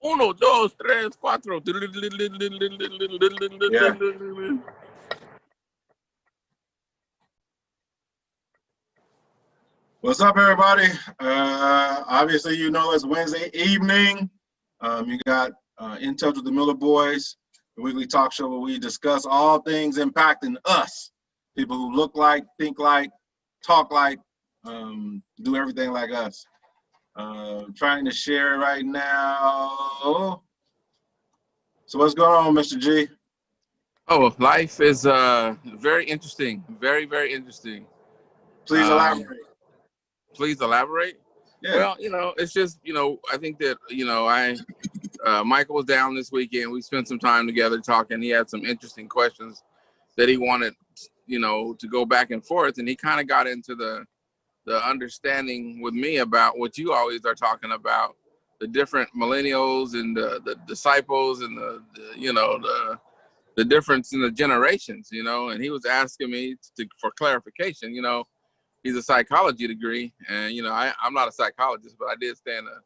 Uno, dos, tres, cuatro. Yeah. What's up, everybody? Obviously, you know it's Wednesday evening. You got In Touch with the Miller Boyzzz, the weekly talk show where we discuss all things impacting us, people who look like, think like, talk like, do everything like us. Trying to share right now. So what's going on, Mr. G? Oh, life is very interesting. Very, very interesting. Please elaborate. Please elaborate. Yeah. Well, it's just, I think that, Michael was down this weekend. We spent some time together talking. He had some interesting questions that he wanted, to go back and forth. And he kind of got into the understanding with me about what you always are talking about, the different millennials and the disciples and the difference in the generations, and he was asking me for clarification. He's a psychology degree, and I'm not a psychologist, but I did stay in a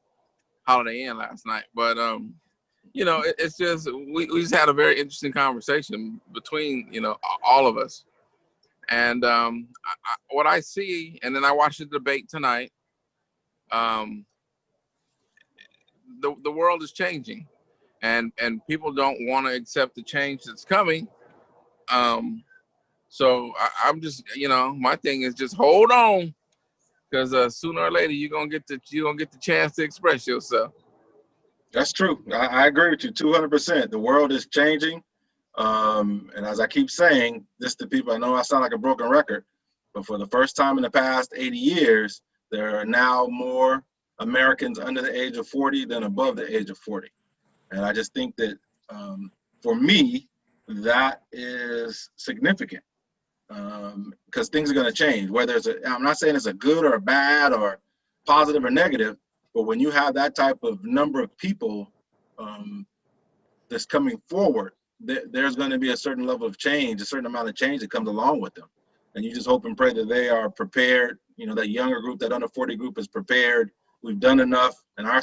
Holiday Inn last night. But it's just we just had a very interesting conversation between all of us, and what I see, and then I watched the debate tonight. The world is changing, and people don't want to accept the change that's coming. So I'm just, my thing is just hold on, because sooner or later you're gonna get the chance to express yourself. That's true. I agree with you 200%. The world is changing. And as I keep saying this to people, I know I sound like a broken record, but for the first time in the past 80 years, there are now more Americans under the age of 40 than above the age of 40. And I just think that for me, that is significant, because things are going to change. Whether I'm not saying it's a good or a bad or positive or negative, but when you have that type of number of people that's coming forward, there's going to be a certain level of change, a certain amount of change that comes along with them. And you just hope and pray that they are prepared. That younger group, that under 40 group is prepared. We've done enough in our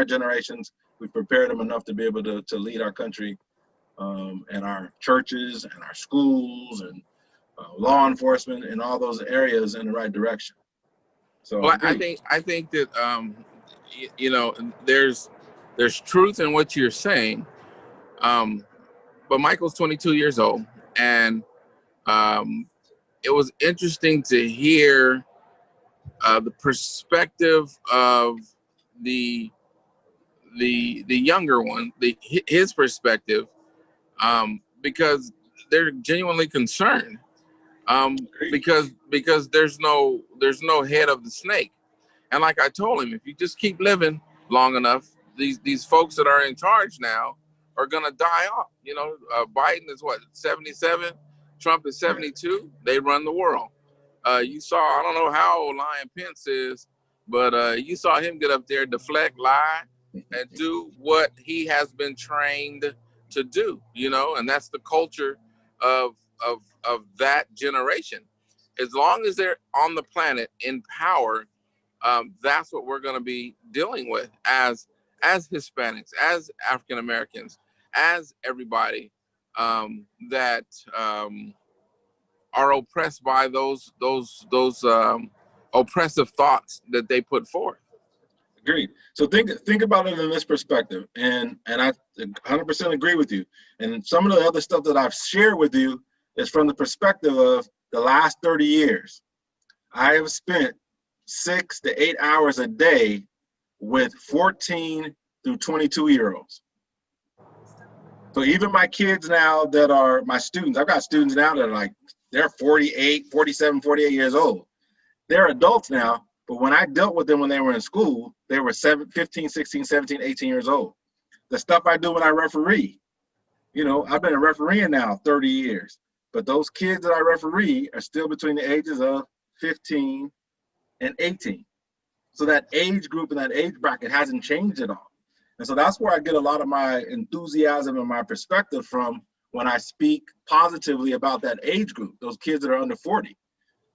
generations. We've prepared them enough to be able to lead our country and our churches and our schools and law enforcement and all those areas in the right direction. So well, I think that there's truth in what you're saying. But Michael's 22 years old, and it was interesting to hear the perspective of the younger one, his perspective, because they're genuinely concerned, because there's no head of the snake. And like I told him, if you just keep living long enough, these folks that are in charge now are gonna die off. Biden is what, 77, Trump is 72. They run the world. You saw, I don't know how old Lion Pence is, but you saw him get up there, deflect, lie, and do what he has been trained to do. And that's the culture of that generation. As long as they're on the planet in power, that's what we're going to be dealing with as Hispanics, as African Americans, as everybody that are oppressed by those oppressive thoughts that they put forth. Agreed. So think about it in this perspective, and I 100% agree with you. And some of the other stuff that I've shared with you is from the perspective of the last 30 years. I have spent 6 to 8 hours a day with 14 through 22-year-olds. So even my kids now that are my students, I've got students now that are they're 48, 47, 48 years old. They're adults now, but when I dealt with them when they were in school, they were 15, 16, 17, 18 years old. The stuff I do when I referee, I've been a refereeing now 30 years, but those kids that I referee are still between the ages of 15 and 18. So that age group and that age bracket hasn't changed at all. And so that's where I get a lot of my enthusiasm and my perspective from when I speak positively about that age group, those kids that are under 40,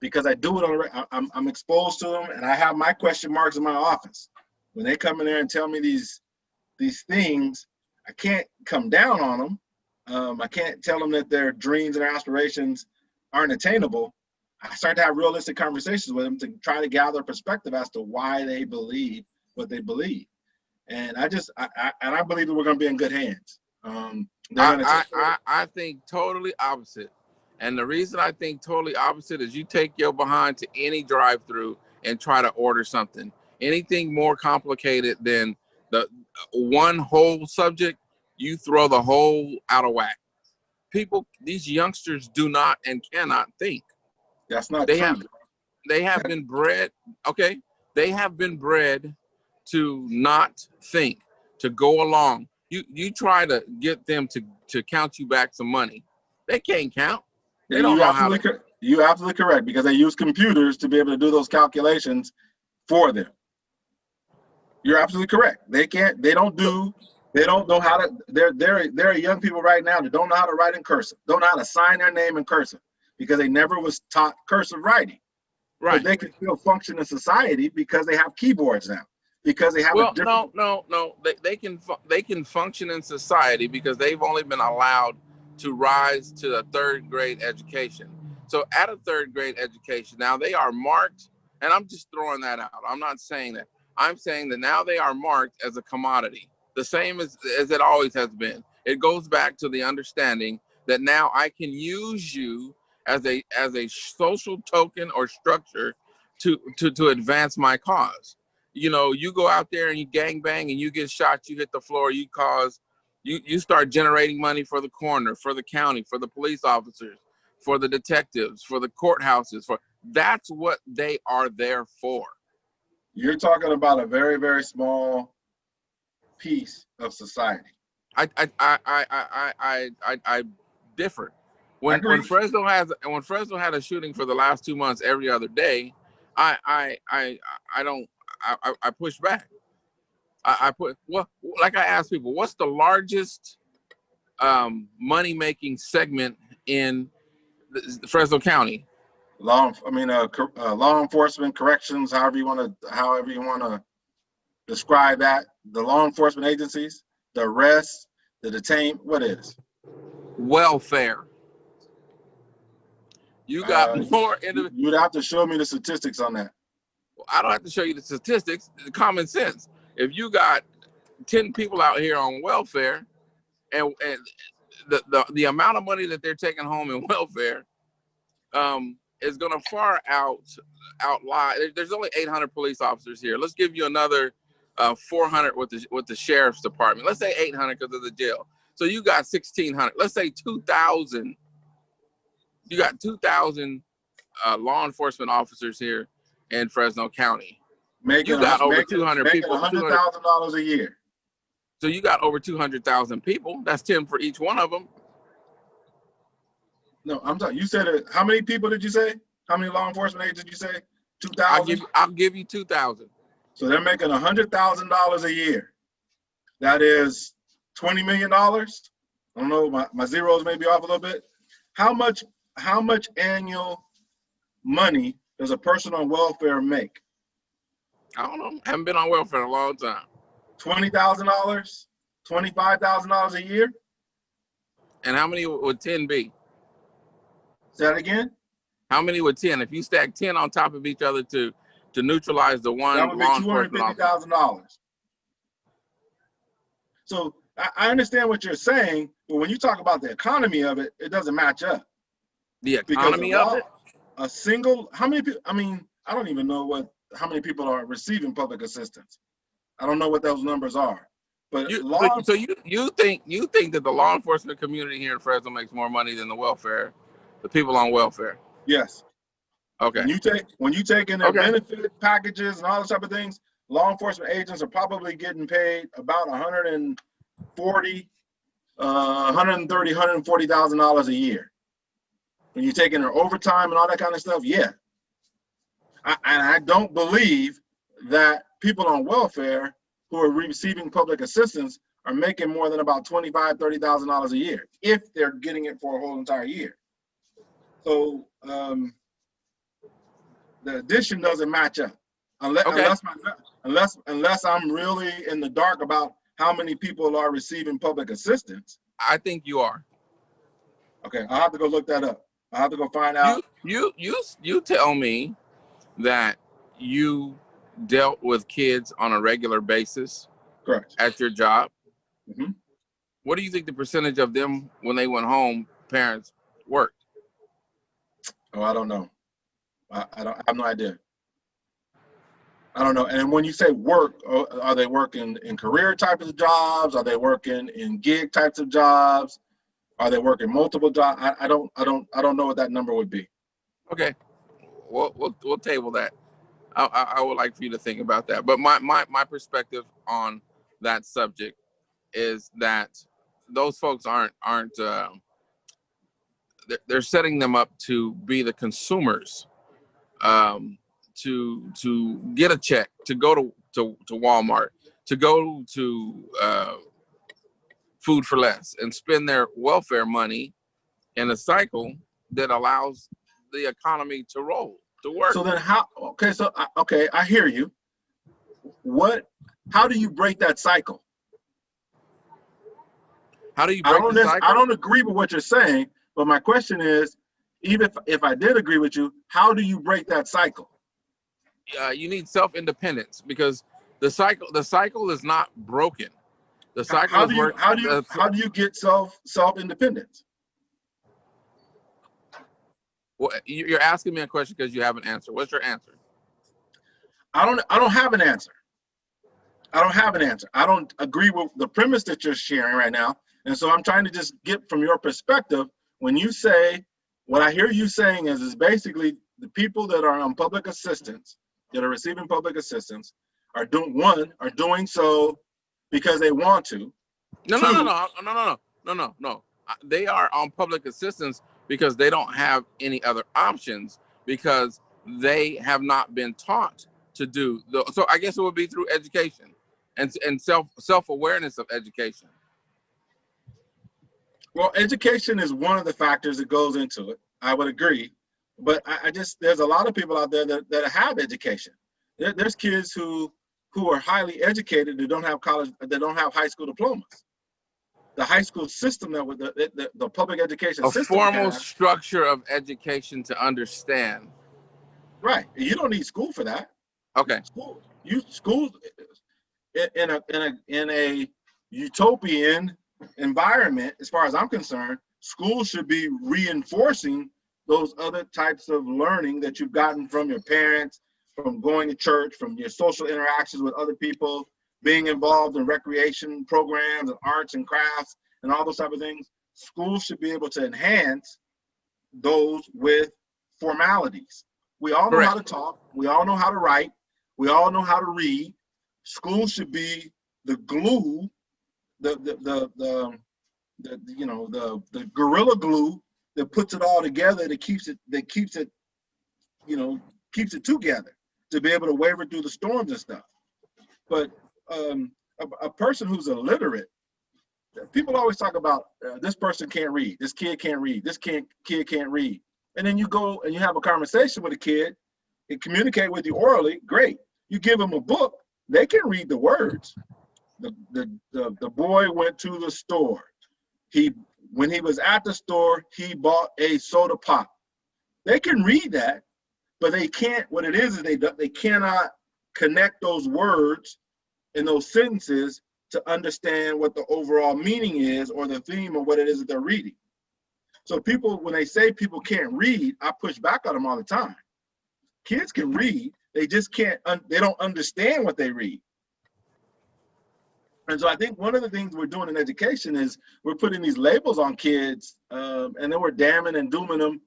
because I do it I'm exposed to them, and I have my question marks in my office. When they come in there and tell me these these things, I can't come down on them. I can't tell them that their dreams and their aspirations aren't attainable. I start to have realistic conversations with them to try to gather perspective as to why they believe what they believe. And I believe that we're going to be in good hands. I think totally opposite. And the reason I think totally opposite is you take your behind to any drive-through and try to order something. Anything more complicated than the one whole subject, you throw the whole out of whack. People, these youngsters do not and cannot think. That's not true. They have been bred, okay? They have been bred to not think, to go along. You try to get them to count you back some money. They can't count. They don't know how to. You're absolutely correct, because they use computers to be able to do those calculations for them. You're absolutely correct. They don't know how to, there are young people right now that don't know how to write in cursive, don't know how to sign their name in cursive, because they never was taught cursive writing. Right. But they can still function in society because they have keyboards now. Because they have no. They can function in society because they've only been allowed to rise to a third grade education. So at a third grade education, now they are marked, and I'm just throwing that out. I'm not saying that. I'm saying that now they are marked as a commodity, the same as it always has been. It goes back to the understanding that now I can use you as a social token or structure to advance my cause. You know, you go out there and you gangbang and you get shot, you hit the floor, you start generating money for the coroner, for the county, for the police officers, for the detectives, for the courthouses, that's what they are there for. You're talking about a very, very small piece of society. I differ. When Fresno had a shooting for the last 2 months every other day, I push back. Like I ask people, what's the largest money-making segment in Fresno County? Law enforcement, corrections, however you want to describe that. The law enforcement agencies, the arrests, the detain. What is? Welfare. You got more. You'd have to show me the statistics on that. I don't have to show you the statistics. Common sense. If you got 10 people out here on welfare, and the amount of money that they're taking home in welfare, is going to far outlie. There's only 800 police officers here. Let's give you another 400 with the sheriff's department. Let's say 800 because of the jail. So you got 1,600. Let's say 2,000. You got 2,000 law enforcement officers here in Fresno County. You got over 200 people. $100,000 a year. So you got over 200,000 people. That's 10 for each one of them. No, I'm talking. You said how many people did you say? How many law enforcement agents did you say? 2,000. I'll give you 2,000. So they're making $100,000 a year. That is $20 million. I don't know. My zeros may be off a little bit. How much annual money does a person on welfare make? I don't know. I haven't been on welfare in a long time. $20,000, $25,000 a year. And how many would 10 be? Say that again. How many would 10? If you stack 10 on top of each other to neutralize the one, that would be $250,000. So I understand what you're saying, but when you talk about the economy of it, it doesn't match up. The economy of it? How many people? I mean, I don't even know how many people are receiving public assistance. I don't know what those numbers are. But you think that the law enforcement community here in Fresno makes more money than the people on welfare? Yes. Okay. When you take in their benefit packages and all those type of things, law enforcement agents are probably getting paid about $130,000, $140,000 a year. When you take in their overtime and all that kind of stuff, yeah. I don't believe that people on welfare who are receiving public assistance are making more than about $25,000, $30,000 a year if they're getting it for a whole entire year. So the addition doesn't match up unless I'm really in the dark about how many people are receiving public assistance. I think you are. Okay, I'll have to go look that up. I'll have to go find out. You tell me that you dealt with kids on a regular basis. Correct. At your job. Mm-hmm. What do you think the percentage of them when they went home, parents, worked? Oh, I don't know. I have no idea. I don't know. And when you say work, are they working in career types of jobs? Are they working in gig types of jobs? Are they working multiple jobs? I don't know what that number would be. Okay, we'll table that. I would like for you to think about that. But my perspective on that subject is that those folks aren't they're setting them up to be the consumers, to get a check, to go to Walmart, to go to Food for Less and spend their welfare money in a cycle that allows the economy to roll, to work. So then how, okay, I hear you. How do you break that cycle? How do you break the cycle? I don't agree with what you're saying, but my question is, even if I did agree with you, how do you break that cycle? You need self-independence, because the cycle is not broken. The cycle how do you get self-independence? Well, you're asking me a question because you have an answer. What's your answer? I don't have an answer. I don't have an answer. I don't agree with the premise that you're sharing right now. And so I'm trying to just get from your perspective, when you say, what I hear you saying is basically the people that are on public assistance, that are receiving public assistance, are doing so because they want to. No. They are on public assistance because they don't have any other options, because they have not been taught to do. So I guess it would be through education and self-awareness of education. Well, education is one of the factors that goes into it. I would agree. But there's a lot of people out there that have education. There's kids who are highly educated that don't have high school diplomas. The high school system the public education system. A formal structure of education to understand. Right. You don't need school for that. Okay. School in a utopian environment, as far as I'm concerned, school should be reinforcing those other types of learning that you've gotten from your parents, from going to church, from your social interactions with other people, being involved in recreation programs and arts and crafts and all those type of things. Schools should be able to enhance those with formalities. We all know how to talk. We all know how to write. We all know how to read. School should be the glue, the gorilla glue that puts it all together, that keeps it together, to be able to waver through the storms and stuff. But a person who's illiterate, people always talk about this person can't read, this kid can't read, this kid can't read. And then you go and you have a conversation with a kid and communicate with you orally, great. You give them a book, they can read the words. The boy went to the store. When he was at the store, he bought a soda pop. They can read that, but they can't. What it is they cannot connect those words in those sentences to understand what the overall meaning is or the theme of what it is that they're reading. So people, when they say people can't read, I push back on them all the time. Kids can read, they just can't. They don't understand what they read. And so I think one of the things we're doing in education is we're putting these labels on kids, and then we're damning and dooming them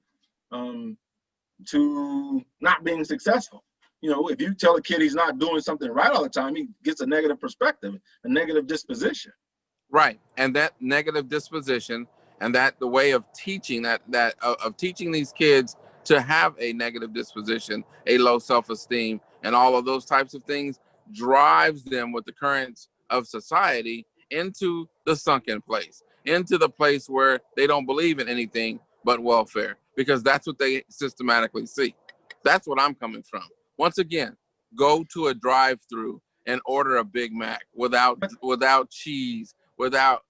to not being successful. You know, if you tell a kid he's not doing something right all the time, he gets a negative perspective, a negative disposition. Right, and that negative disposition and that the way of teaching of teaching these kids to have a negative disposition, a low self-esteem, and all of those types of things drives them with the currents of society into the sunken place, into the place where they don't believe in anything but welfare, because that's what they systematically see. That's what I'm coming from. Once again, go to a drive-through and order a Big Mac without cheese, without,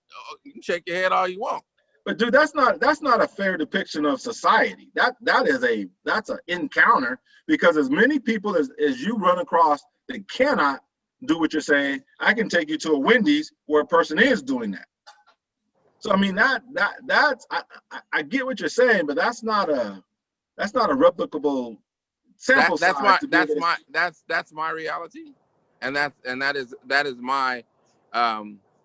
you can shake your head all you want. But dude, that's not a fair depiction of society. That's an encounter, because as many people as you run across that cannot do what you're saying, I can take you to a Wendy's where a person is doing that. So I mean that's I get what you're saying, but that's not a replicable sample size. That's my reality, and that is my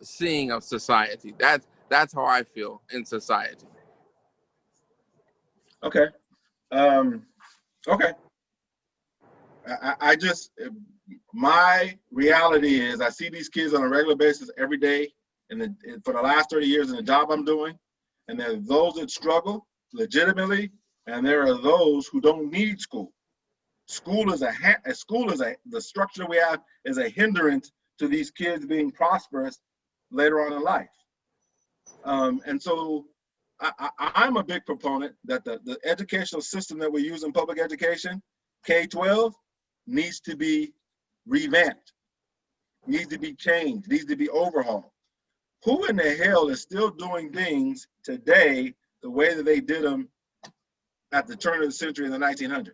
seeing of society. That's how I feel in society. Okay. Okay. I just, my reality is I see these kids on a regular basis every day, and for the last 30 years in the job I'm doing, and there are those that struggle legitimately, and there are those who don't need school. The structure we have is a hindrance to these kids being prosperous later on in life. And so I'm a big proponent that the educational system that we use in public education, K-12, needs to be revamped, needs to be changed, needs to be overhauled. Who in the hell is still doing things today the way that they did them at the turn of the century in the 1900s?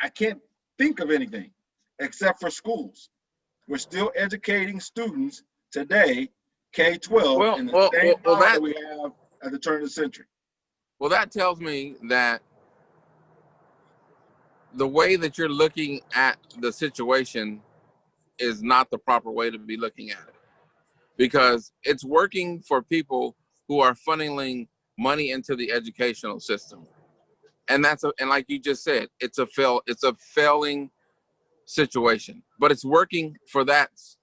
I can't think of anything except for schools. We're still educating students today, K-12, in the same model that we have at the turn of the century. Well, that tells me that the way that you're looking at the situation is not the proper way to be looking at it, because it's working for people who are funneling money into the educational system, and and like you just said, it's a failing situation, but it's working for those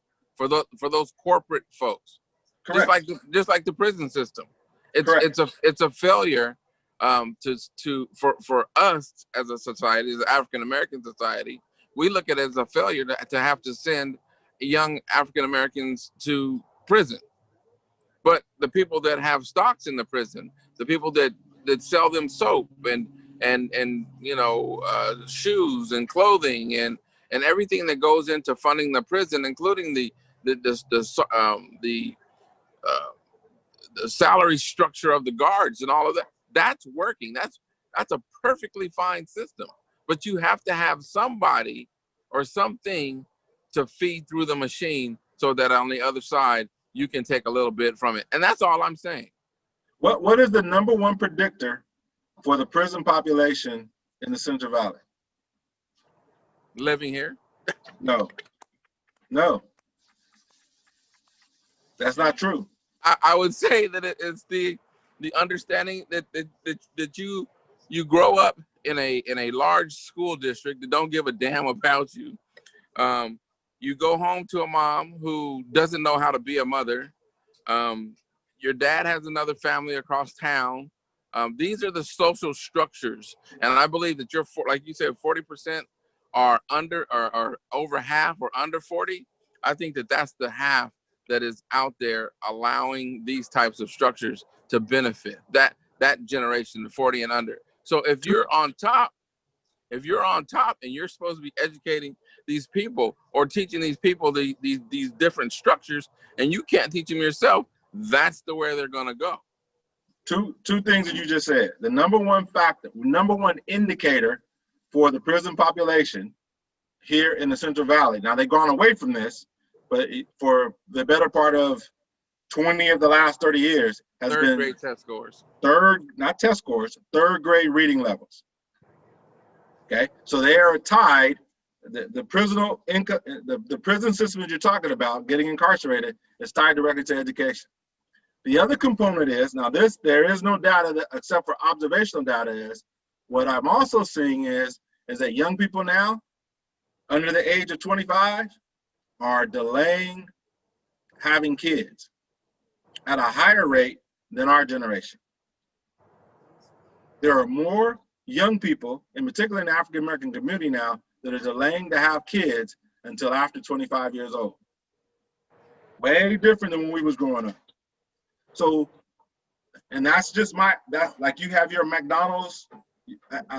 corporate folks. Correct. Just like the prison system, it's a failure for us as a society, as an African American society. We look at it as a failure to have to send young African Americans to prison. But the people that have stocks in the prison, the people that sell them soap and shoes and clothing and everything that goes into funding the prison, including the salary structure of the guards and all of that, that's working. That's a perfectly fine system. But you have to have somebody or something to feed through the machine so that on the other side you can take a little bit from it. And that's all I'm saying. What is the number one predictor for the prison population in the Central Valley? Living here? No. That's not true. I would say that it's the understanding that you grow up in a large school district that don't give a damn about you. You go home to a mom who doesn't know how to be a mother. Your dad has another family across town. These are the social structures, and I believe that like you said, 40% are under or over half or under 40. I think that's the half that is out there allowing these types of structures to benefit that generation, 40 and under. So if you're on top and you're supposed to be educating these people or teaching these people these different structures, and you can't teach them yourself, that's the way they're gonna go. Two things that you just said. The number one indicator for the prison population here in the Central Valley. Now they've gone away from this, but for the better part of 20 of the last 30 years has been third grade test scores. Third grade reading levels. Okay, so they are tied. The prison system that you're talking about, getting incarcerated, is tied directly to education. The other component is, now there is no data except for observational data, is what I'm also seeing is that young people now under the age of 25 are delaying having kids at a higher rate than our generation. There are more young people, in particular in the African American community now, that are delaying to have kids until after 25 years old. Way different than when we was growing up. So, and that's just like you have your McDonald's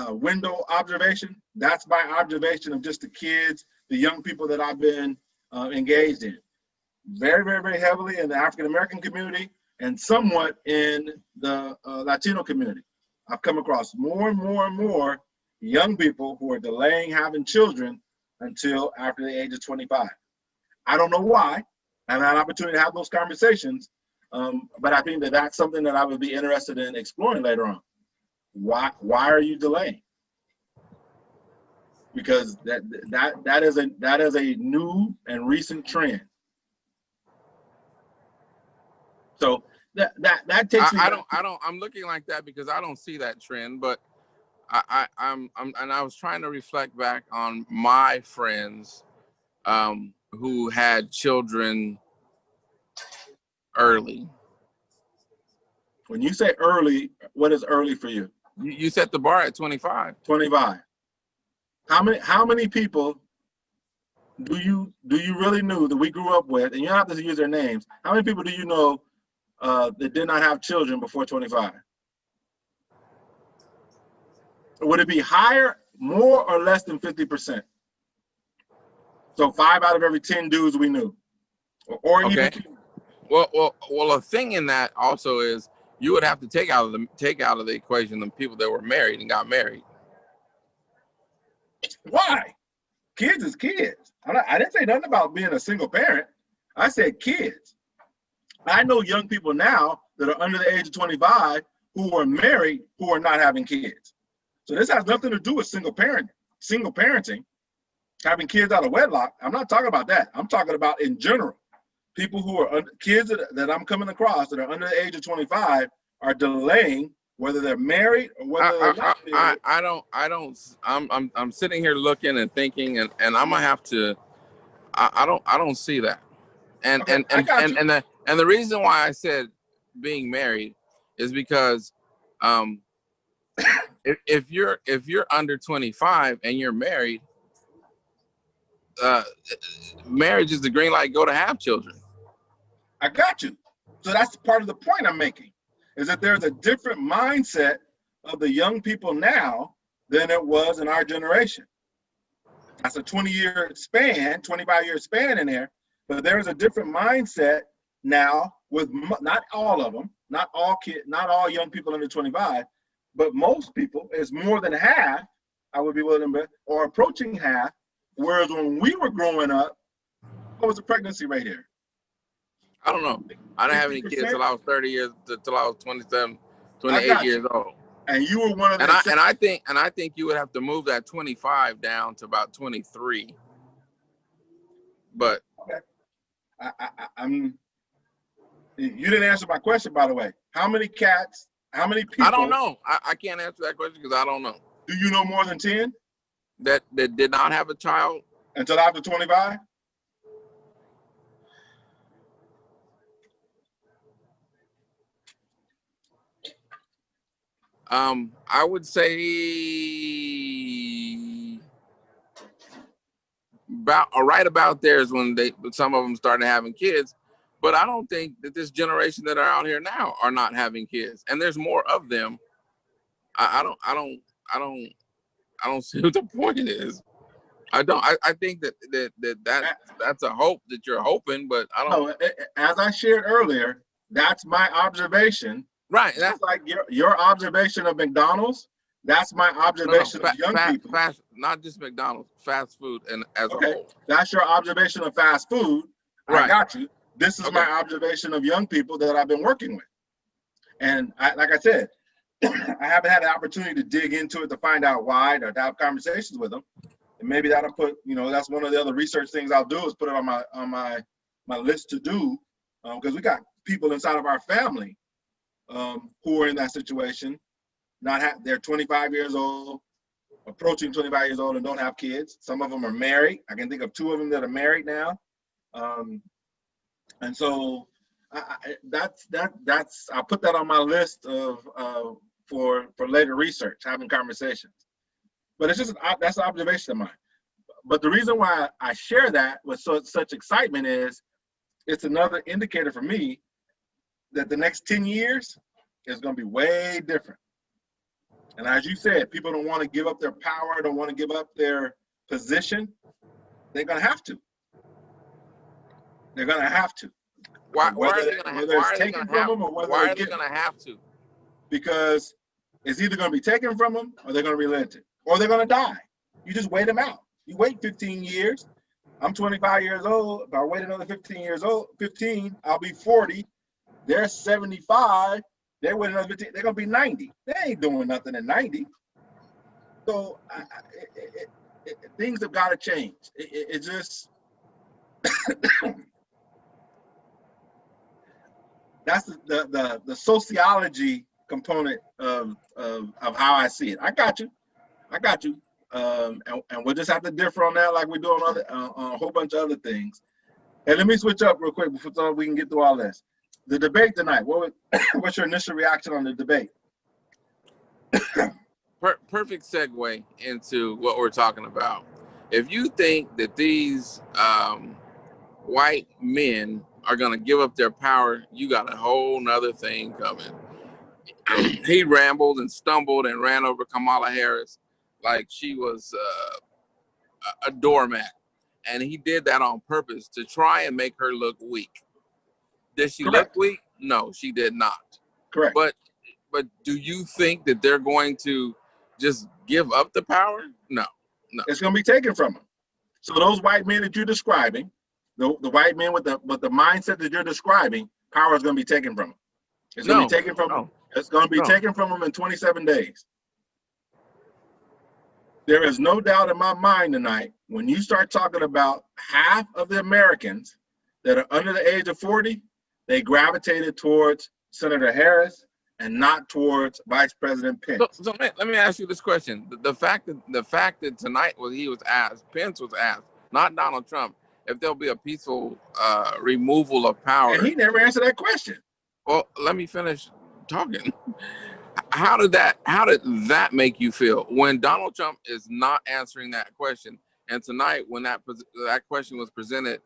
window observation. That's my observation of just the kids the young people that I've been engaged in. Very, very, very heavily in the African American community and somewhat in the Latino community. I've come across more and more and more young people who are delaying having children until after the age of 25. I don't know why. I haven't had an opportunity to have those conversations, but I think that that's something that I would be interested in exploring later on. Why are you delaying? Because that is a new and recent trend. So that takes me. I'm looking like that because I don't see that trend, but I'm and I was trying to reflect back on my friends who had children early. When you say early, what is early for you? You set the bar at 25. 25. How many people do you really know that we grew up with, and you don't have to use their names, how many people do you know that did not have children before 25? Would it be higher, more, or less than 50%? So 5 out of every 10 dudes we knew, or Okay. even. Well, a thing in that also is you would have to take out of the equation the people that were married and got married. Why? Kids is kids. I didn't say nothing about being a single parent. I said kids. I know young people now that are under the age of 25 who are married who are not having kids. So this has nothing to do with single parenting, having kids out of wedlock. I'm not talking about that. I'm talking about in general. People who are kids that I'm coming across that are under the age of 25 are delaying, whether they're married or whether they're not married. I'm sitting here looking and thinking, and I'm gonna have to. I don't see that. And Okay, and the reason why I said being married is because if you're under 25 and you're married, marriage is the green light go to have children. I got you. So that's part of the point I'm making, is that there's a different mindset of the young people now than it was in our generation. That's a 20-year span, 25-year span in there, but there is a different mindset now with not all of them, not all young people under 25, but most people, is more than half, I would be willing to bet, or approaching half, whereas when we were growing up, what was the pregnancy rate here? I don't know. I didn't have any kids till I was 30 years, till I was 27, 28 years old. And you were one of them. And I think you would have to move that 25 down to about 23. But okay. You didn't answer my question, by the way. How many cats? How many people? I don't know. I can't answer that question because I don't know. Do you know more than 10 that did not have a child until after 25? I would say right about there is when some of them started having kids, but I don't think that this generation that are out here now are not having kids, and there's more of them. I don't see what the point is. I think that's a hope that you're hoping, but I don't. No, as I shared earlier, that's my observation. Right. That's like your observation of McDonald's. That's my observation of young people. Not just McDonald's, fast food and as a whole. That's your observation of fast food. Right. I got you. This is my observation of young people that I've been working with. And like I said, I haven't had the opportunity to dig into it to find out why or to have conversations with them. And maybe that'll put, that's one of the other research things I'll do is put it on my list to do, because we got people inside of our family who are in that situation. They're 25 years old, approaching 25 years old, and don't have kids. Some of them are married. I can think of 2 of them that are married now, and so I'll put that on my list of for later research, having conversations. But it's just that's an observation of mine. But the reason why I share that with such excitement is it's another indicator for me that the next 10 years is going to be way different. And as you said, people don't want to give up their power, don't want to give up their position. They're gonna have to. They're gonna have to. Why And whether are they gonna whether it's taken from them or whether why they are they get, gonna have to? because it's either gonna be taken from them or they're gonna relent it, or they're gonna die. You just wait them out. You wait 15 years. I'm 25 years old. If I wait another 15, I'll be 40. They're 75. They wait another 15. They're gonna be 90. They ain't doing nothing at 90. So things have got to change. It just that's the sociology component of how I see it. I got you. And we'll just have to differ on that, like we do on a whole bunch of other things. And let me switch up real quick before we can get through all this. The debate tonight. What's your initial reaction on the debate? Perfect segue into what we're talking about. If you think that these white men are going to give up their power, you got a whole nother thing coming. He rambled and stumbled and ran over Kamala Harris like she was a doormat. And he did that on purpose to try and make her look weak. Did she Correct. look weak? No, she did not. Correct. But do you think that they're going to just give up the power? No. It's going to be taken from them. So those white men that you're describing, the white men with the mindset that you're describing, power is going to be taken from them. It's going to be taken from them. It's going to be taken from them in 27 days. There is no doubt in my mind tonight, when you start talking about half of the Americans that are under the age of 40, they gravitated towards Senator Harris and not towards Vice President Pence. So let me ask you this question: the fact that tonight Pence was asked, not Donald Trump, if there'll be a peaceful removal of power, and he never answered that question. Well, let me finish talking. How did that make you feel when Donald Trump is not answering that question? And tonight, when that question was presented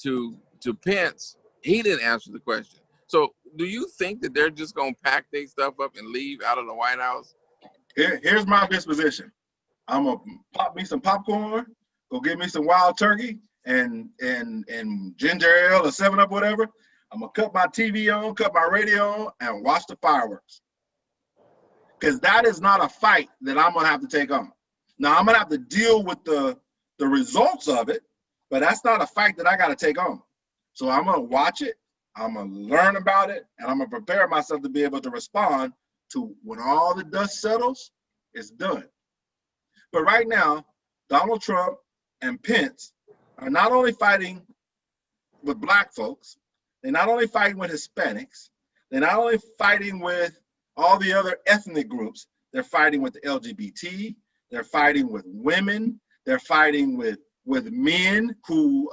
to Pence, he didn't answer the question. So do you think that they're just going to pack their stuff up and leave out of the White House? Here's my disposition. I'm going to pop me some popcorn, go get me some wild turkey and ginger ale or 7-Up, whatever. I'm going to cut my TV on, cut my radio on, and watch the fireworks. Because that is not a fight that I'm going to have to take on. Now, I'm going to have to deal with the results of it, but that's not a fight that I got to take on. So I'm going to watch it, I'm going to learn about it, and I'm going to prepare myself to be able to respond to when all the dust settles, it's done. But right now, Donald Trump and Pence are not only fighting with black folks, they're not only fighting with Hispanics, they're not only fighting with all the other ethnic groups, they're fighting with the LGBT, they're fighting with women, they're fighting with men who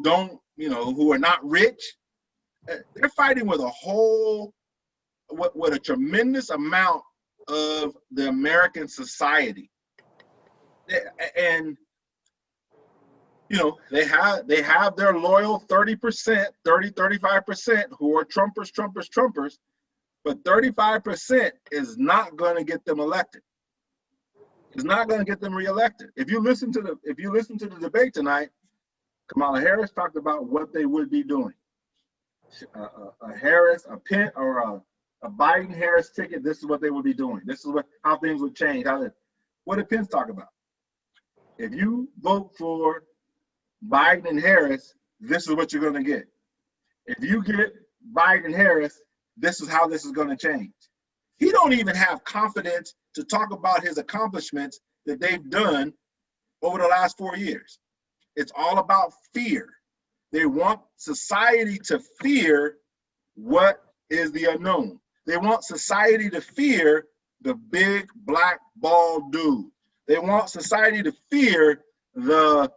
don't, who are not rich. They're fighting with with a tremendous amount of the American society. And they have their loyal 30%, 35% who are Trumpers, but 35% is not going to get them elected. It's not going to get them reelected. If you listen to the debate tonight, Kamala Harris talked about what they would be doing. A Harris, a Pence, or a Biden-Harris ticket. This is what they would be doing. This is how things would change. What did Pence talk about? If you vote for Biden and Harris, this is what you're going to get. If you get Biden and Harris, this is how this is going to change. He don't even have confidence to talk about his accomplishments that they've done over the last 4 years. It's all about fear. They want society to fear what is the unknown. They want society to fear the big black bald dude. They want society to fear the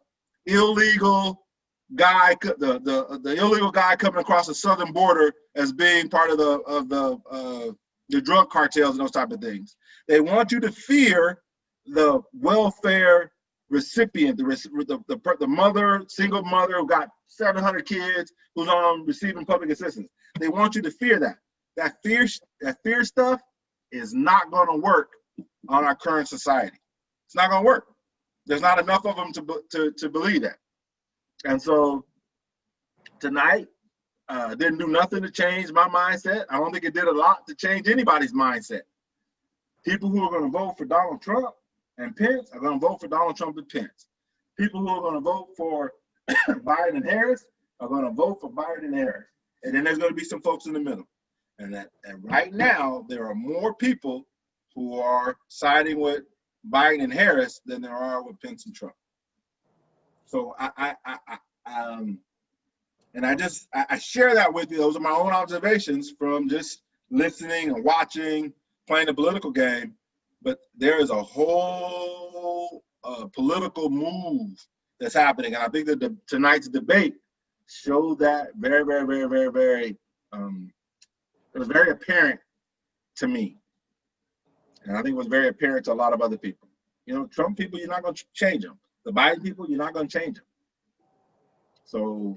illegal guy, the illegal guy coming across the southern border as being part of the drug cartels and those type of things. They want you to fear the welfare recipient, the mother, single mother who got 700 kids, who's on receiving public assistance. They want you to fear that. That fear stuff is not going to work on our current society. It's not going to work. There's not enough of them to believe that. And so tonight didn't do nothing to change my mindset. I don't think it did a lot to change anybody's mindset. People who are going to vote for Donald Trump and Pence are going to vote for Donald Trump and Pence. People who are going to vote for Biden and Harris are going to vote for Biden and Harris. And then there's going to be some folks in the middle. And right now, there are more people who are siding with Biden and Harris than there are with Pence and Trump. So I share that with you. Those are my own observations from just listening and watching, playing the political game. But there is a whole political move that's happening, and I think that tonight's debate showed that very, very, very, very, very. It was very apparent to me, and I think it was very apparent to a lot of other people. You know, Trump people, you're not going to change them. The Biden people, you're not going to change them. So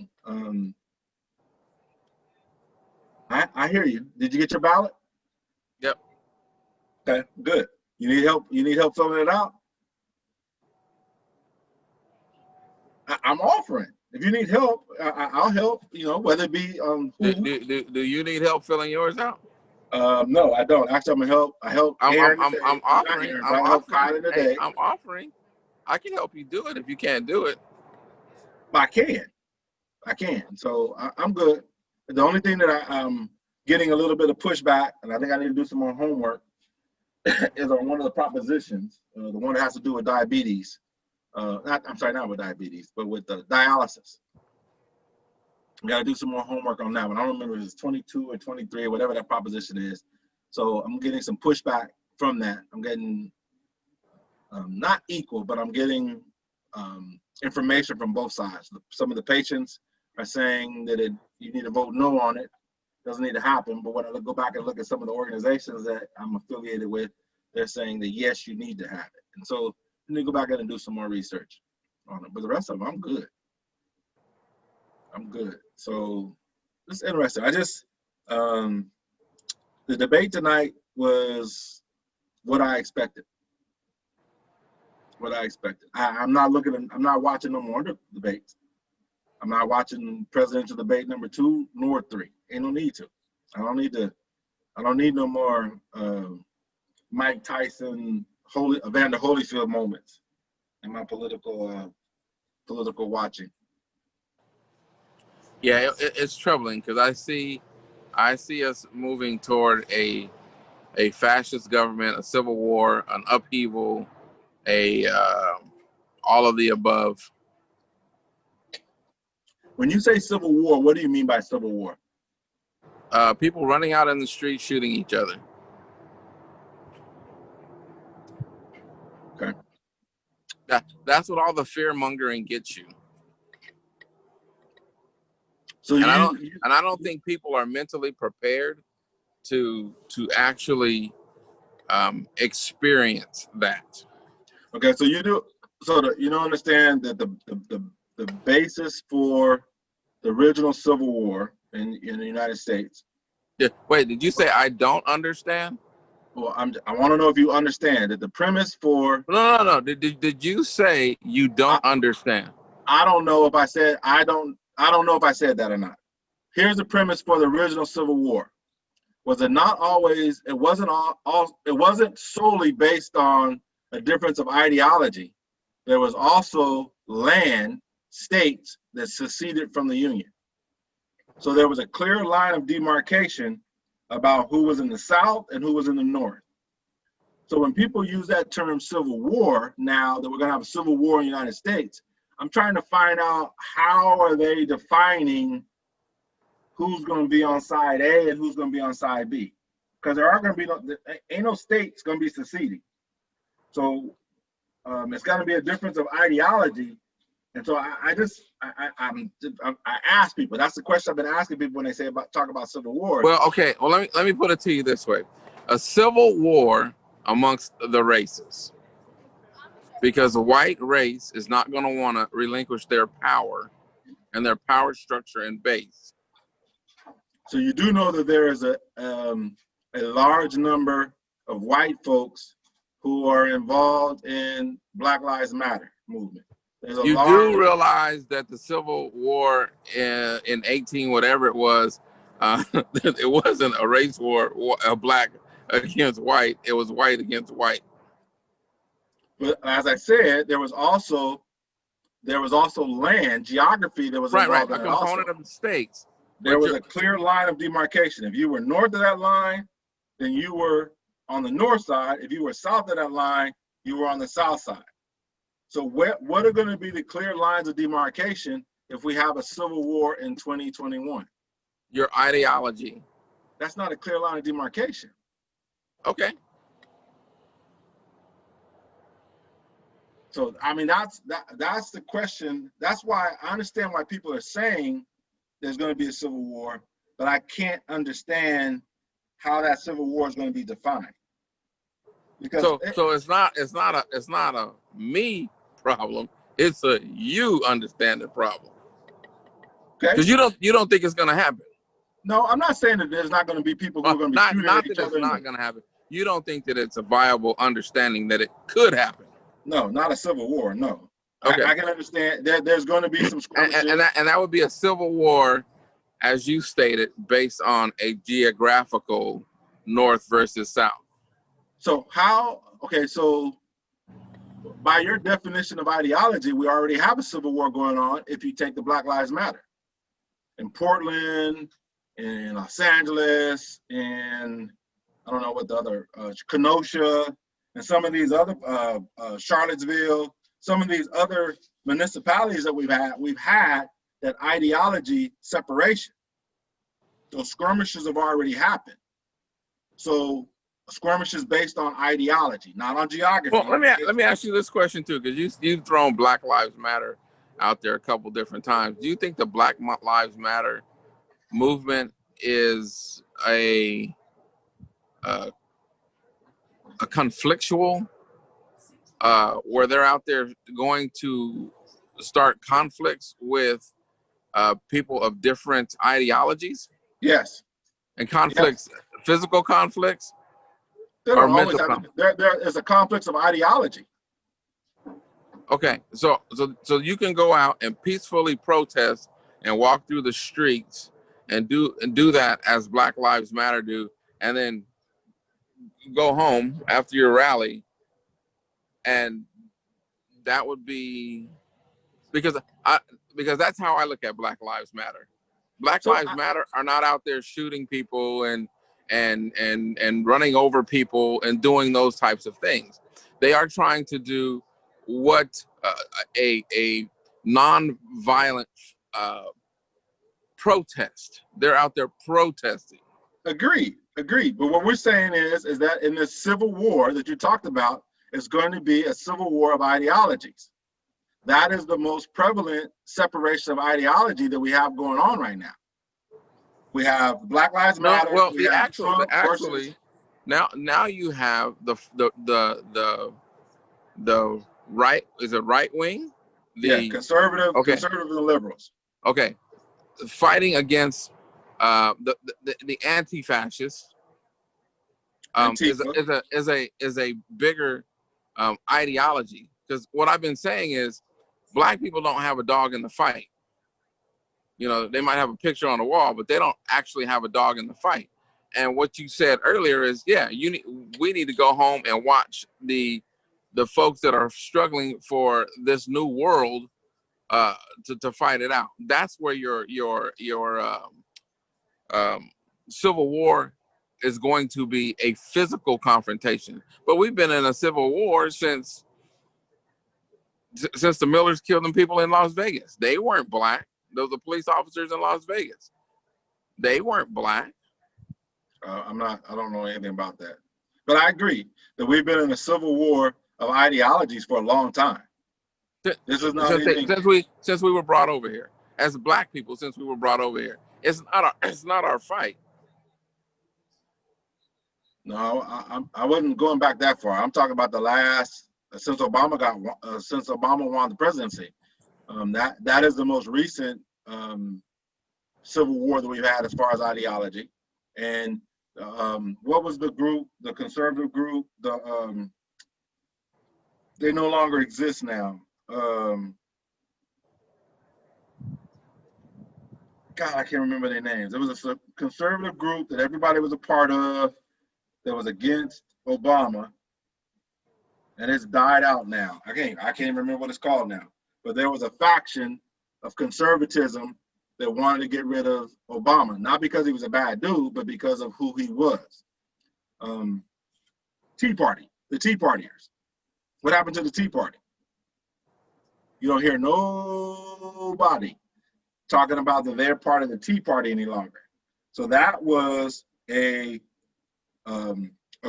I hear you. Did you get your ballot? Yep. Okay, good. You need help? You need help filling it out? I'm offering. If you need help, I'll help. You know, whether it be Do you need help filling yours out? No, I don't. Actually, I'm gonna help. I help. I'm offering. I'm offering. I can help you do it if you can't do it. I can. So I'm good. The only thing that I'm getting a little bit of pushback, and I think I need to do some more homework, is on one of the propositions, the one that has to do with diabetes. Not with diabetes, but with dialysis. We got to do some more homework on that one. I don't remember if it's 22 or 23 or whatever that proposition is. So I'm getting some pushback from that. I'm getting not equal, but I'm getting information from both sides. Some of the patients are saying that you need to vote no on it. Doesn't need to happen. But when I go back and look at some of the organizations that I'm affiliated with, they're saying that yes, you need to have it. And so I need to go back and do some more research on it. But the rest of them, I'm good. So it's interesting. The debate tonight was what I expected. I'm not watching no more debates. I'm not watching presidential debate number 2 nor 3. Ain't no need to. I don't need no more Mike Tyson, Evander Holyfield moments in my political watching. Yeah, it's troubling because I see us moving toward a fascist government, a civil war, an upheaval, all of the above. When you say civil war, what do you mean by civil war? People running out in the street shooting each other. Okay. That's what all the fear mongering gets you. So I don't think people are mentally prepared to actually experience that. Okay, so you don't understand that the basis for the original Civil War in the United States. Yeah, wait, did you say I don't understand? Well, I want to know if you understand that the premise for. No. Did you say you don't understand? I don't know if I said I don't know if I said that or not. Here's the premise for the original Civil War. Was it not always? It wasn't it wasn't solely based on a difference of ideology. There was also states that seceded from the Union. So there was a clear line of demarcation about who was in the South and who was in the North. So when people use that term Civil War now, that we're going to have a Civil War in the United States, I'm trying to find out how are they defining who's going to be on side A and who's going to be on side B. Because there are going to be ain't no states going to be seceding. So it's got to be a difference of ideology. And so I ask people. That's the question I've been asking people when they talk about civil war. Well, okay. Well, let me put it to you this way: a civil war amongst the races, because the white race is not going to want to relinquish their power and their power structure and base. So you do know that there is a large number of white folks who are involved in Black Lives Matter movement. There's a You large. do realize that the Civil War in 18 whatever it was, it wasn't a race war, a black against white. It was white against white. But as I said, there was also land, geography that was Right, involved a in it also. component of the states. There was a clear line of demarcation. If you were north of that line, then you were on the north side. If you were south of that line, you were on the south side. So what are going to be the clear lines of demarcation if we have a civil war in 2021? Your ideology. That's not a clear line of demarcation. Okay. So I mean that's the question. That's why I understand why people are saying there's going to be a civil war, but I can't understand how that civil war is going to be defined. Because so it's not a me problem. It's a you understanding problem. Okay. Because you don't think it's going to happen. No, I'm not saying that there's not going to be people who are going to be shooting at each other. Not going to happen. You don't think that it's a viable understanding that it could happen. No, not a civil war. No. Okay. I can understand that there's going to be some skirmishes. And that would be a civil war, as you stated, based on a geographical north versus south. So so by your definition of ideology, we already have a civil war going on if you take the Black Lives Matter. In Portland, in Los Angeles, in, I don't know what the other, Kenosha, and some of these other, Charlottesville, some of these other municipalities that we've had that ideology separation. Those skirmishes have already happened. So skirmishes based on ideology, not on geography. Well, let me ask you this question too, because you've thrown Black Lives Matter out there a couple different times. Do you think the Black Lives Matter movement is a conflictual, where they're out there going to start conflicts with people of different ideologies? Yes. And conflicts, yes. Physical conflicts? There is a conflict of ideology. Okay, so you can go out and peacefully protest and walk through the streets and do that as Black Lives Matter do, and then go home after your rally, and that would be because that's how I look at Black Lives Matter. Black Lives Matter are not out there shooting people and running over people and doing those types of things. They are trying to do what a non-violent protest. They're out there protesting. Agreed. But what we're saying is that in this civil war that you talked about, it's going to be a civil war of ideologies. That is the most prevalent separation of ideology that we have going on right now. We have Black Lives Matter. Well, actually, now you have the right. Is it right wing? Conservative and liberals. Okay, fighting against the anti-fascists. Is a bigger ideology, because what I've been saying is Black people don't have a dog in the fight. You know, they might have a picture on the wall, but they don't actually have a dog in the fight. And what you said earlier is, we need to go home and watch the folks that are struggling for this new world to fight it out. That's where your civil war is going to be a physical confrontation. But we've been in a civil war since the Millers killed them people in Las Vegas. They weren't Black. Those are police officers in Las Vegas. They weren't Black. I don't know anything about that. But I agree that we've been in a civil war of ideologies for a long time. This is not since we were brought over here. As Black people, since we were brought over here. It's not our fight. No, I wasn't going back that far. I'm talking about the last, since Obama won the presidency. That is the most recent civil war that we've had as far as ideology. And what was the group, the conservative group? They no longer exist now. God, I can't remember their names. It was a conservative group that everybody was a part of that was against Obama, and it's died out now. I can't remember what it's called now. But there was a faction of conservatism that wanted to get rid of Obama, not because he was a bad dude, but because of who he was. Tea Party, the Tea Partiers. What happened to the Tea Party? You don't hear nobody talking about that they're part of the Tea Party any longer. So that was a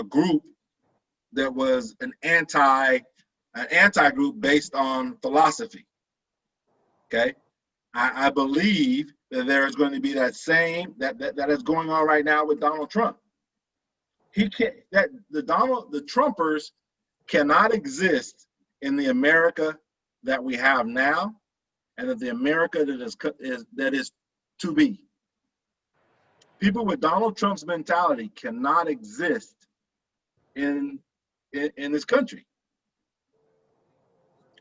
group that was an anti group based on philosophy. Okay, I believe that there is going to be that same that is going on right now with Donald Trump. He can't the Trumpers cannot exist in the America that we have now, and of the America that is to be. People with Donald Trump's mentality cannot exist in this country.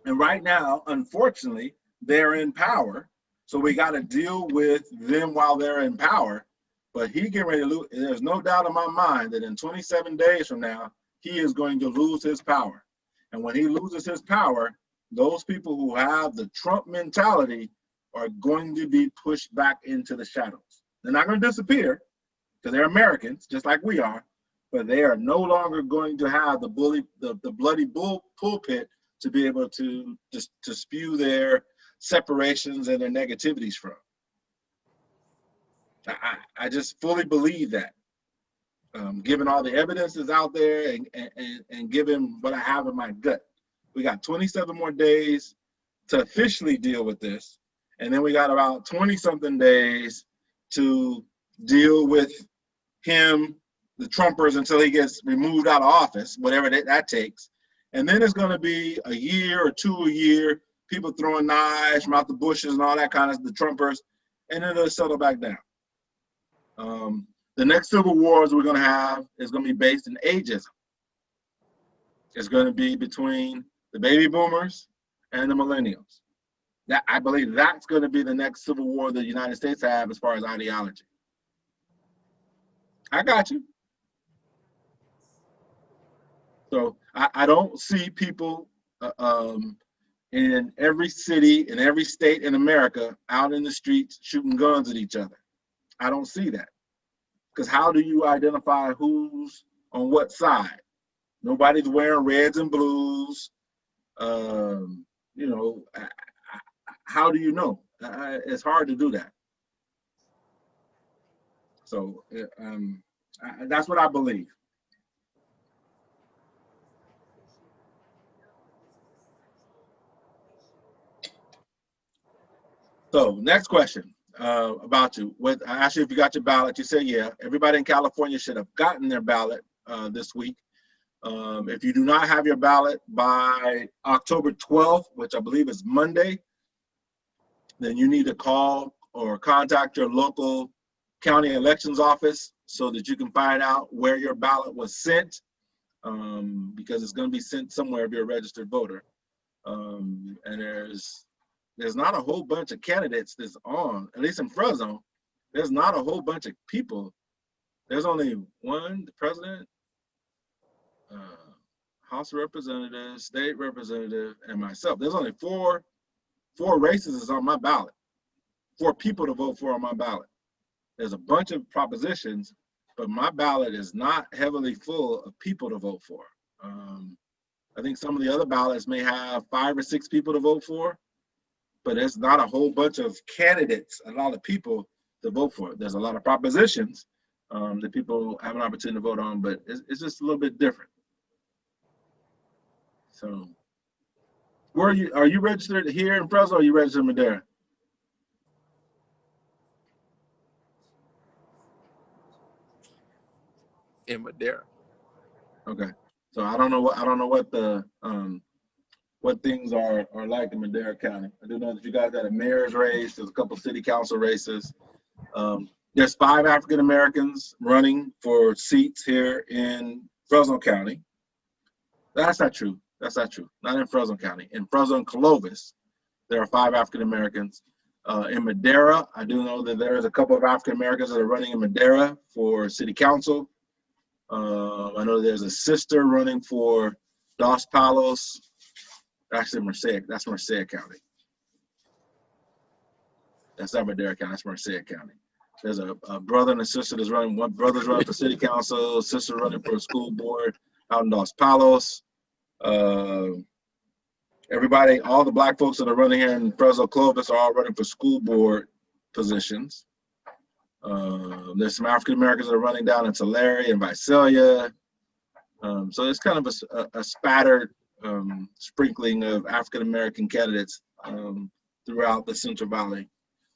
And right now, unfortunately, they're in power, so we got to deal with them while they're in power. But he getting ready to lose. There's no doubt in my mind that in 27 days from now, he is going to lose his power. And when he loses his power, those people who have the Trump mentality are going to be pushed back into the shadows. They're not going to disappear because they're Americans, just like we are, but they are no longer going to have the bloody pulpit to be able to just to spew their separations and their negativities from. I just fully believe that. Given all the evidence that's out there and given what I have in my gut, we got 27 more days to officially deal with this. And then we got about 20-something days to deal with him, the Trumpers, until he gets removed out of office, whatever that takes. And then it's going to be a year or two a year, people throwing knives from out the bushes and all that kind of the Trumpers, and then it'll settle back down. The next civil wars we're going to have is going to be based in ageism. It's going to be between the baby boomers and the millennials. That I believe that's going to be the next civil war the United States have as far as ideology. I got you. So I don't see people in every city, in every state in America out in the streets shooting guns at each other. I don't see that. Because how do you identify who's on what side? Nobody's wearing reds and blues. You know, how do you know? It's hard to do that. So that's what I believe. So next question about you. I asked you if you got your ballot. You said yeah. Everybody in California should have gotten their ballot this week. If you do not have your ballot by October 12th, which I believe is Monday, then you need to call or contact your local county elections office so that you can find out where your ballot was sent, because it's going to be sent somewhere if you're a registered voter. And there's not a whole bunch of candidates that's on, at least in Fresno, there's not a whole bunch of people. There's only one, the president, House of Representatives, State Representative, and myself. There's only four races is on my ballot, 4 people to vote for on my ballot. There's a bunch of propositions, but my ballot is not heavily full of people to vote for. I think some of the other ballots may have 5 or 6 people to vote for, but there's not a whole bunch of candidates, a lot of people to vote for. There's a lot of propositions that people have an opportunity to vote on, but it's just a little bit different. So, are you registered here in Fresno, or are you registered in Madera? In Madera. Okay, so I don't know what the what things are like in Madera County. I do know that you guys got a mayor's race. There's a couple city council races. There's 5 African Americans running for seats here in Fresno County. That's not true. That's not true. Not in Fresno County. In Fresno and Clovis, there are 5 African Americans. In Madera, I do know that there is a couple of African Americans that are running in Madera for city council. I know there's a sister running for Dos Palos. Actually, that's Merced County. That's not Madera County, that's Merced County. There's a brother and a sister that's running. One brother's running for city council, sister running for a school board out in Dos Palos. Everybody, all the black folks that are running here in Fresno Clovis are all running for school board positions. There's some African Americans that are running down in Tulare and Visalia. So it's kind of a spattered sprinkling of African American candidates throughout the Central Valley,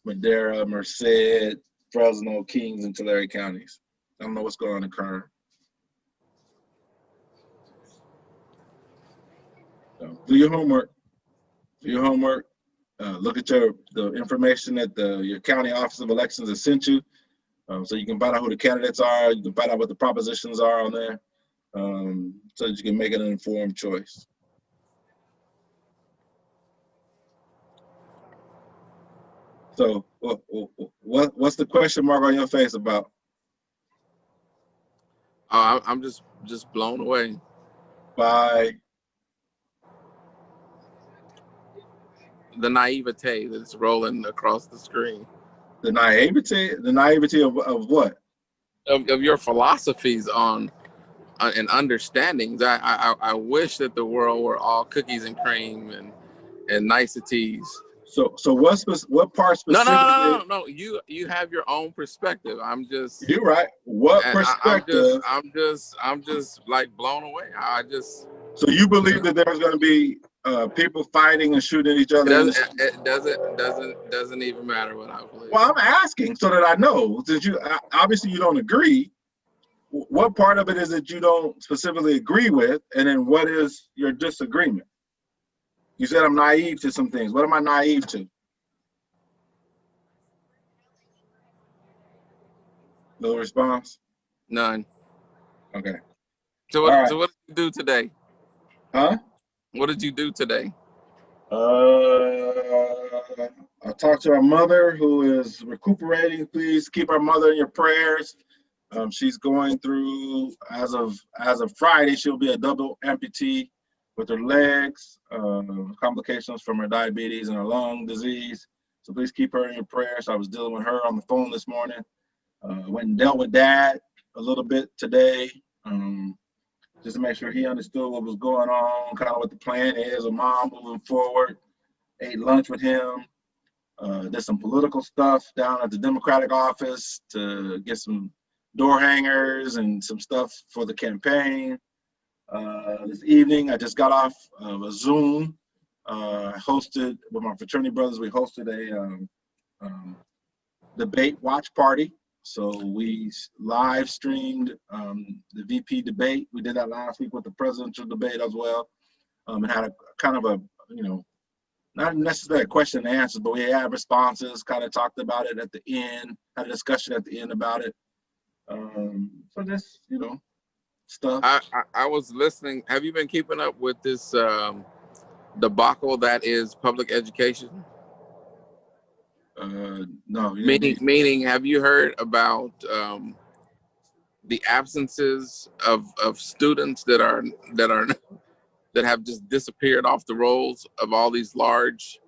Madera, Merced, Fresno, Kings, and Tulare counties. I don't know what's going on in Kerner. So do your homework. Do your homework. Look at the information that your county office of elections has sent you, so you can find out who the candidates are. You can find out what the propositions are on there, so that you can make an informed choice. So, what's the question mark on your face about? I'm just blown away By the naivete that's rolling across the screen. the naivety of what? Of your philosophies on and understandings. I wish that the world were all cookies and cream and niceties. So what part specifically? No. You have your own perspective. I'm just. You're right. What perspective? I'm just like blown away. So you believe that there's going to be people fighting and shooting each other? It doesn't even matter what I believe. Well, I'm asking so that I know. Since you obviously you don't agree, what part of it is that you don't specifically agree with, and then what is your disagreement? You said I'm naive to some things. What am I naive to? No response? None. Okay. So what did you do today? Huh? What did you do today? I talked to our mother who is recuperating. Please keep our mother in your prayers. She's going through, as of Friday, she'll be a double amputee with her legs, complications from her diabetes and her lung disease. So please keep her in your prayers. I was dealing with her on the phone this morning. Went and dealt with Dad a little bit today, just to make sure he understood what was going on, kind of what the plan is of Mom moving forward. Ate lunch with him. Did some political stuff down at the Democratic office to get some door hangers and some stuff for the campaign. This evening, I just got off of a Zoom. Hosted with my fraternity brothers. We hosted a debate watch party. So we live streamed the VP debate. We did that last week with the presidential debate as well, and had a kind of a, not necessarily a question and answer, but we had responses. Kind of talked about it at the end. Had a discussion at the end about it. So just stuff. I was listening. Have you been keeping up with this debacle that is public education? No. Meaning, have you heard about the absences of students that have just disappeared off the rolls of all these large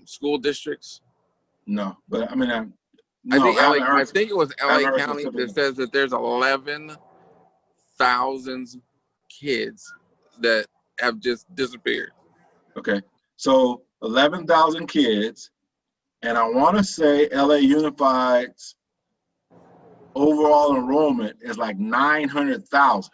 school districts? No, but I mean, I think it was LA County that says that there's 11,000 kids that have just disappeared. Okay, so 11,000 kids, and I want to say LA Unified's overall enrollment is like 900,000.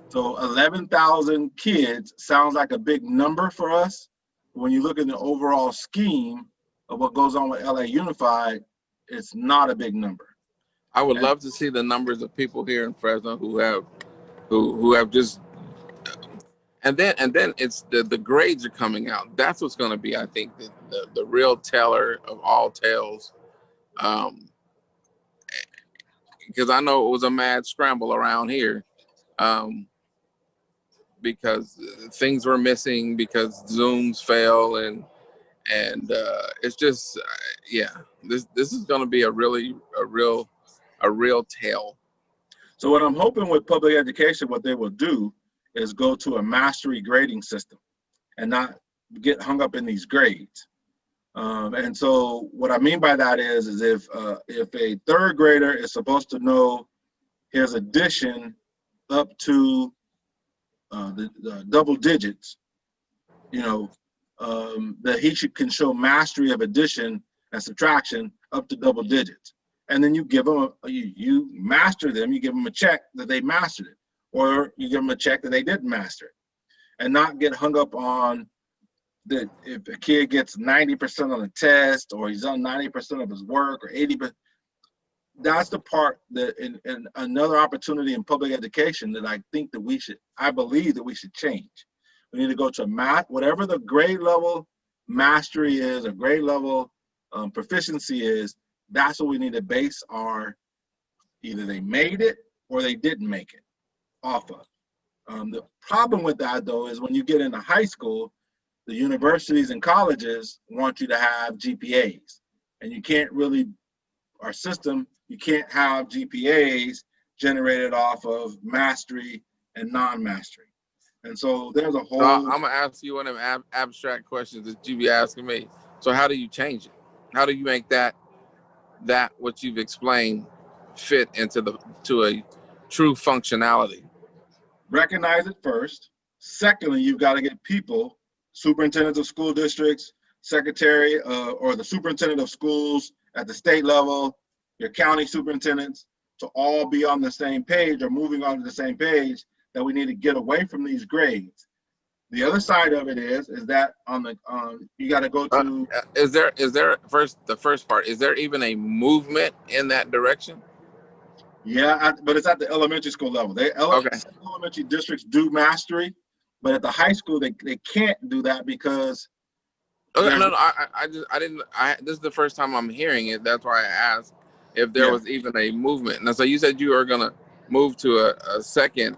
So 11,000 kids sounds like a big number for us. When you look at the overall scheme of what goes on with LA Unified, it's not a big number. I would love to see the numbers of people here in Fresno who have just, and then it's the grades are coming out. That's what's going to be, I think, the real teller of all tales. Because I know it was a mad scramble around here. because things were missing, because Zooms fail, and it's just yeah, this is going to be a real tale. So what I'm hoping with public education, what they will do is go to a mastery grading system and not get hung up in these grades. And so what I mean by that is if a third grader is supposed to know his addition up to the double digits, you know, that he can show mastery of addition and subtraction up to double digits. And then you give them, you master them, you give them a check that they mastered it, or you give them a check that they didn't master it, and not get hung up on that if a kid gets 90% on a test, or he's done 90% of his work, or 80%. That's the part that, and another opportunity in public education that I believe that we should change. We need to go to whatever the grade level mastery is, or grade level proficiency is. That's what we need to base either they made it or they didn't make it off of. The problem with that, though, is when you get into high school, the universities and colleges want you to have GPAs, and you can't really, our system, you can't have GPAs generated off of mastery and non-mastery. And so there's a whole. So I'm gonna ask you one of them abstract questions that you be asking me. So how do you change it? How do you make that what you've explained fit to a true functionality? Recognize it first. Secondly, you've got to get people, superintendents of school districts, secretary, or the superintendent of schools at the state level, your county superintendents, to all be on the same page, or moving on to the same page, that we need to get away from these grades. The other side of it is that you got to go to. Is there the first part? Is there even a movement in that direction? Yeah, but it's at the elementary school level. Elementary districts do mastery, but at the high school they can't do that because. Okay, no, this is the first time I'm hearing it. That's why I asked if there was even a movement. Now, so you said you were gonna move to a second.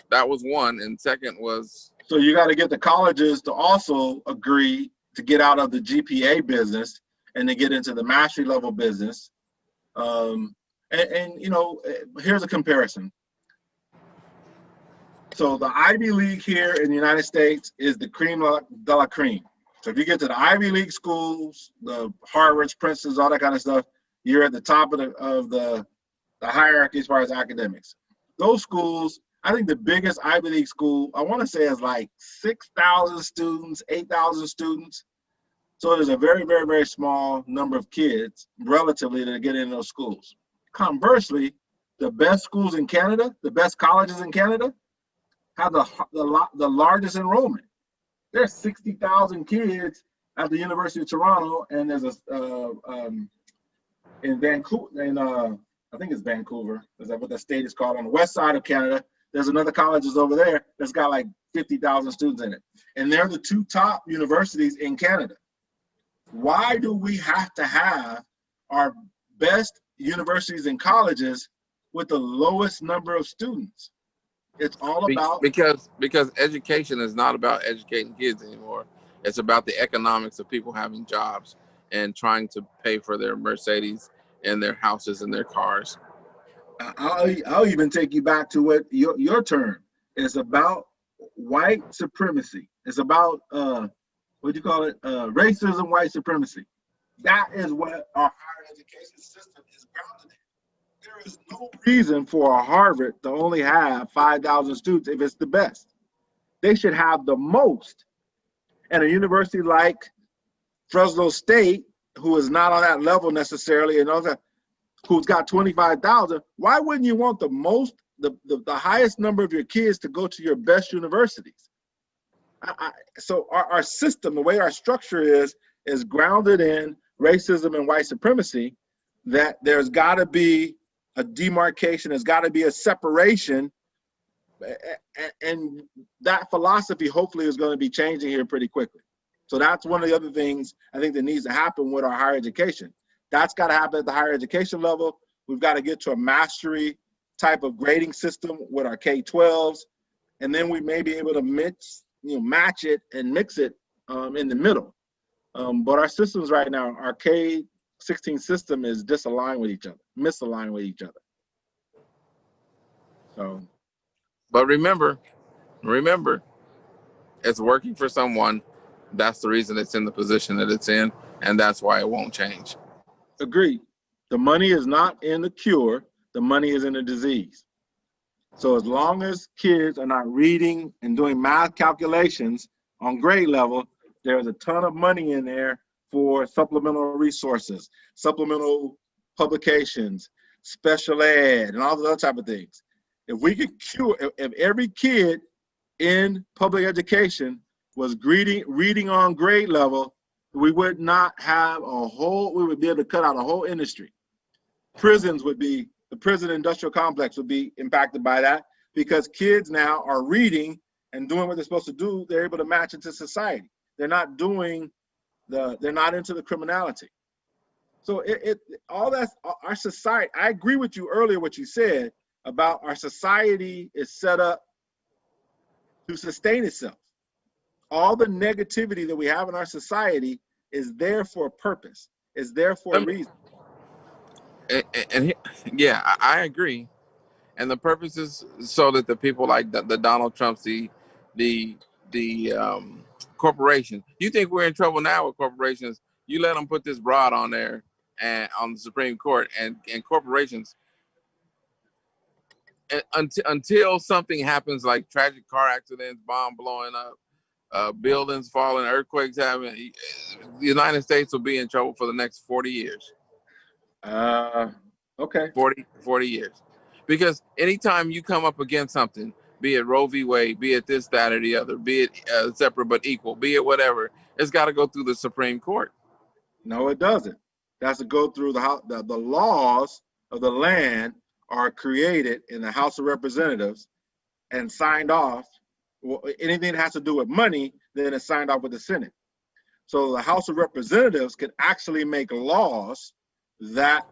That was one, and second was. So you got to get the colleges to also agree to get out of the GPA business and to get into the mastery level business. And you know, here's a comparison. So the Ivy League here in the United States is the cream de la cream. So if you get to the Ivy League schools, the Harvards, Princetons, all that kind of stuff, you're at the top of the hierarchy as far as academics. Those schools, I think the biggest Ivy League school, I want to say, is like 6,000 students, 8,000 students. So there's a very, very, very small number of kids relatively that get in those schools. Conversely, the best schools in Canada, the best colleges in Canada, have the largest enrollment. There's 60,000 kids at the University of Toronto, and there's in Vancouver, I think it's Vancouver, is that what the state is called, on the west side of Canada. There's another colleges over there that's got like 50,000 students in it. And they're the two top universities in Canada. Why do we have to have our best universities and colleges with the lowest number of students? It's all about because education is not about educating kids anymore. It's about the economics of people having jobs and trying to pay for their Mercedes and their houses and their cars. I'll even take you back to what your term is about: white supremacy. It's about what do you call it? Racism, white supremacy. That is what our higher education system is grounded in. There is no reason for a Harvard to only have 5,000 students if it's the best. They should have the most. And a university like Fresno State, who is not on that level necessarily, and who's got 25,000, why wouldn't you want the most, the highest number of your kids to go to your best universities? So our system, the way our structure is grounded in racism and white supremacy, that there's got to be a demarcation, there's got to be a separation, and that philosophy hopefully is going to be changing here pretty quickly. So that's one of the other things I think that needs to happen with our higher education. That's got to happen at the higher education level. We've got to get to a mastery type of grading system with our K-12s, and then we may be able to match it and mix it in the middle. But our systems right now, our K-16 system is misaligned with each other. So, but remember, it's working for someone. That's the reason it's in the position that it's in, and that's why it won't change. agreed. The money is not in the cure. The money is in the disease. So as long as kids are not reading and doing math calculations on grade level, there's a ton of money in there for supplemental resources, supplemental publications, special ed, and all the other type of things. If we could if every kid in public education was reading on grade level, we would not have we would be able to cut out a whole industry. The prison industrial complex would be impacted by that, because kids now are reading and doing what they're supposed to do. They're able to match into society. They're not into the criminality. So all that's our society. I agree with you earlier, what you said about our society is set up to sustain itself. All the negativity that we have in our society is there for a purpose. Is there for a reason. And yeah, I agree. And the purpose is so that the people like the Donald Trumps, the corporations. You think we're in trouble now with corporations? You let them put this broad on there and on the Supreme Court, and corporations. And until something happens, like tragic car accidents, bomb blowing up, buildings falling, earthquakes happening, the United States will be in trouble for the next 40 years. Okay. 40 years. Because anytime you come up against something, be it Roe v. Wade, be it this, that, or the other, be it separate but equal, be it whatever, it's got to go through the Supreme Court. No, it doesn't. It has to go through the laws of the land are created in the House of Representatives and signed off. Well, anything that has to do with money, then it's signed off with the Senate. So the House of Representatives can actually make laws that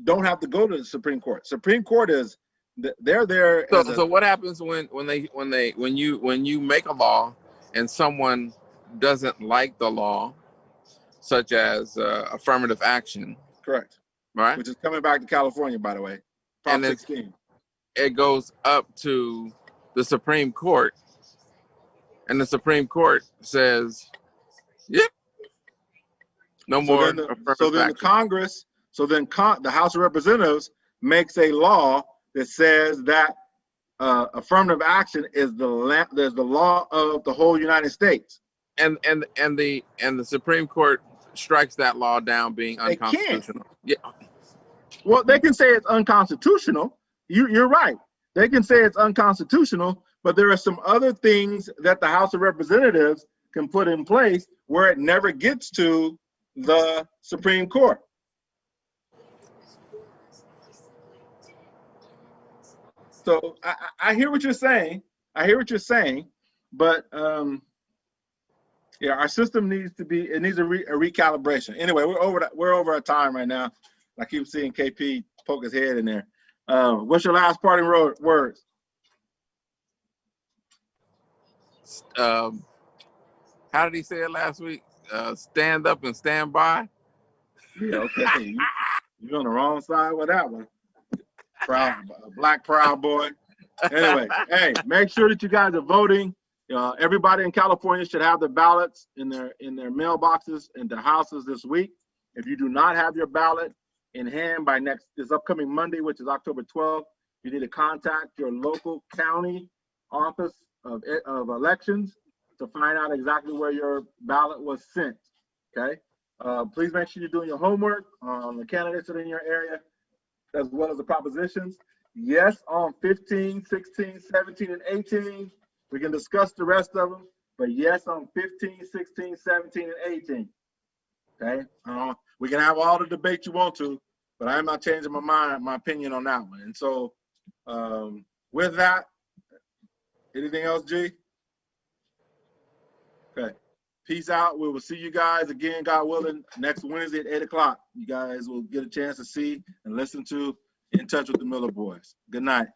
don't have to go to the Supreme Court. Supreme Court is they're there. So what happens when you make a law and someone doesn't like the law, such as affirmative action? Correct. Right. Which is coming back to California, by the way. Prop 16. It goes up to the Supreme Court, and the Supreme Court says, "Yep, no more." So then the Congress. So then the House of Representatives makes a law that says that affirmative action is the law of the whole United States. And the Supreme Court strikes that law down being unconstitutional. Yeah. Well, they can say it's unconstitutional. You're right. They can say it's unconstitutional, but there are some other things that the House of Representatives can put in place where it never gets to the Supreme Court. So I hear what you're saying. But yeah, our system needs a recalibration. Anyway, we're over our time right now. I keep seeing KP poke his head in there. What's your last parting words? How did he say it last week? Stand up and stand by. Yeah, okay. You're on the wrong side with that one. Black Proud Boy. Anyway, hey, make sure that you guys are voting. Everybody in California should have their ballots in their mailboxes and their houses this week. If you do not have your ballot in hand by this upcoming Monday, which is October 12th, you need to contact your local county office of elections to find out exactly where your ballot was sent. Okay. Please make sure you're doing your homework on the candidates that are in your area, as well as the propositions. Yes, on 15, 16, 17, and 18. We can discuss the rest of them, but yes, on 15, 16, 17, and 18. Okay? We can have all the debate you want to, but I'm not changing my opinion on that one. And so with that, anything else, G? Okay. Peace out. We will see you guys again, God willing, next Wednesday at 8 o'clock. You guys will get a chance to see and listen to In Touch with the Miller Boyzzz. Good night.